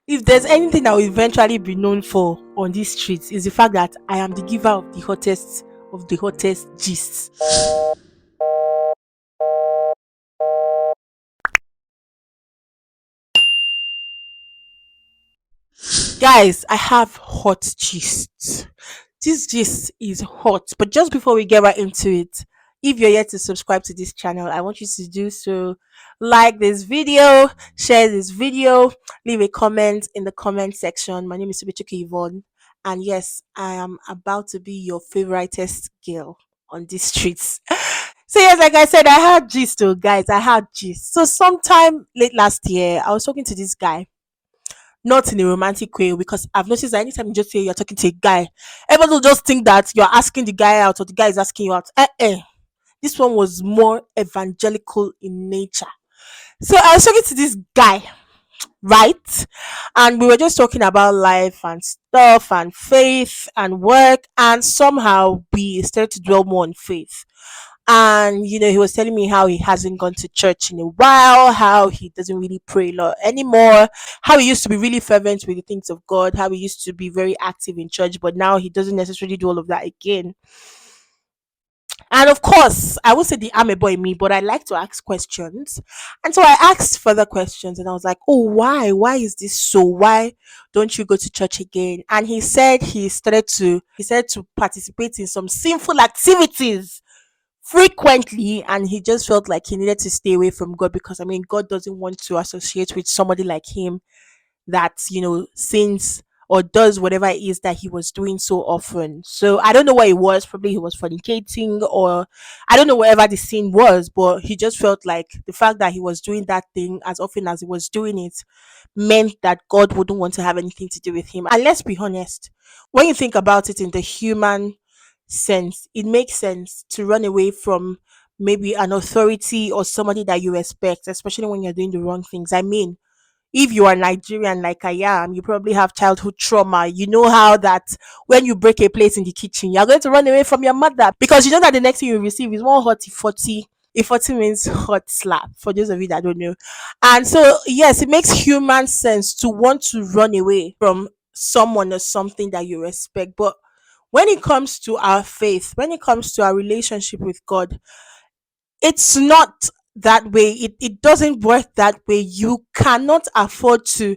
If there's anything I will eventually be known for on these streets, is the fact that I am the giver of the hottest gists. Guys, I have hot gist. This gist is hot. But just before we get right into it, if you're yet to subscribe to this channel, I want you to do so. Like this video, share this video, leave a comment in the comment section. My name is Subichuki Yvonne. And yes, I am about to be your favoriteest girl on these streets. So yes, like I said, I had gist, oh guys, I had gist. So sometime late last year, I was talking to this guy, not in a romantic way, because I've noticed that anytime you just say you're talking to a guy, everyone will just think that you're asking the guy out or the guy is asking you out. This one was more evangelical in nature. So I was talking to this guy, right? And we were just talking about life and stuff and faith and work. And somehow we started to dwell more on faith. And he was telling me how he hasn't gone to church in a while, how he doesn't really pray a lot anymore, how he used to be really fervent with the things of God, how he used to be very active in church, but now he doesn't necessarily do all of that again. And of course, I would say the I'm a boy me, but I like to ask questions. And so I asked further questions and I was like, oh, why? Why is this so? Why don't you go to church again? And he said he started to participate in some sinful activities frequently, and he just felt like he needed to stay away from God, because I mean God doesn't want to associate with somebody like him that sins or does whatever it is that he was doing so often. So I don't know what it was. Probably he was fornicating, or I don't know whatever the sin was, but he just felt like the fact that he was doing that thing as often as he was doing it meant that God wouldn't want to have anything to do with him. And let's be honest, when you think about it in the human sense, it makes sense to run away from maybe an authority or somebody that you respect, especially when you're doing the wrong things. I mean, if you are Nigerian like I am, you probably have childhood trauma. You know how that when you break a plate in the kitchen, you're going to run away from your mother, because you know that the next thing you receive is one hot 40. A 40 means hot slap, for those of you that don't know. And so, yes, it makes human sense to want to run away from someone or something that you respect. But when it comes to our faith, when it comes to our relationship with God, it's not that way. It doesn't work that way. You cannot afford to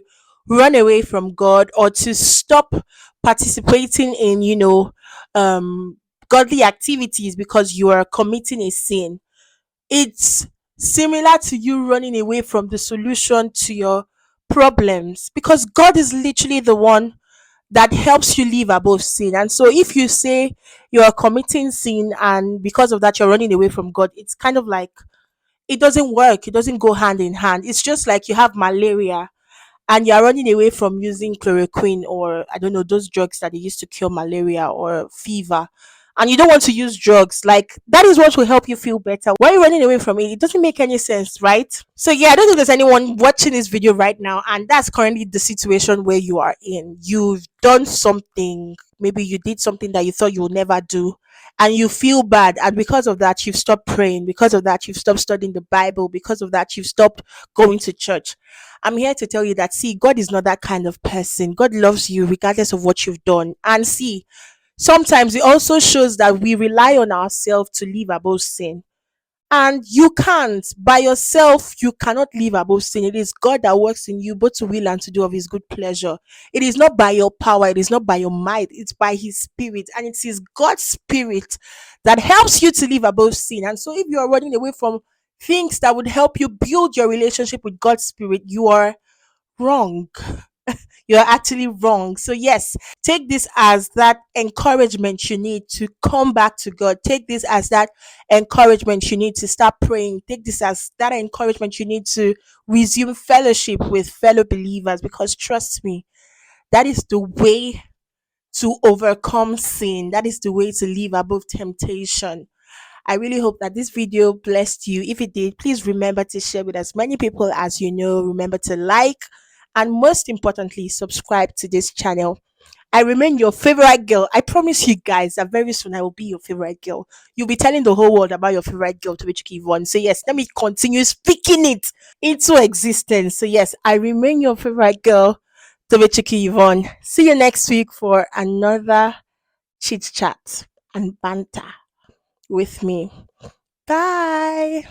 run away from God or to stop participating in godly activities because you are committing a sin. It's similar to you running away from the solution to your problems, because God is literally the one that helps you live above sin. And so if you say you are committing sin and because of that you're running away from God, it's kind of like it doesn't work. It doesn't go hand in hand. It's just like you have malaria and you're running away from using chloroquine, or I don't know, those drugs that they used to cure malaria or fever. And you don't want to use drugs. Like, that is what will help you feel better. Why are you running away from it? It doesn't make any sense, right? So yeah, I don't think there's anyone watching this video right now, and that's currently the situation where you are in. You've done something, maybe you did something that you thought you would never do, and you feel bad, and because of that you've stopped praying, because of that you've stopped studying the Bible, because of that you've stopped going to church. I'm here to tell you that, see, God is not that kind of person. God loves you regardless of what you've done. And see, sometimes it also shows that we rely on ourselves to live above sin. And you can't. By yourself, you cannot live above sin. It is God that works in you both to will and to do of his good pleasure. It is not by your power, it is not by your might, it's by his spirit. And it is God's spirit that helps you to live above sin. And so if you are running away from things that would help you build your relationship with God's spirit, you are wrong. You're actually wrong. So, yes, take this as that encouragement you need to come back to God. Take this as that encouragement you need to start praying. Take this as that encouragement you need to resume fellowship with fellow believers, because trust me, that is the way to overcome sin. That is the way to live above temptation. I really hope that this video blessed you. If it did, please remember to share with as many people as you know. Remember to like, and most importantly, subscribe to this channel. I remain your favorite girl. I promise you guys that very soon I will be your favorite girl. You'll be telling the whole world about your favorite girl, to which give one. So yes, let me continue speaking it into existence. So yes, I remain your favorite girl. Tovechiki Yvonne. See you next week for another chit chat and banter with me. Bye.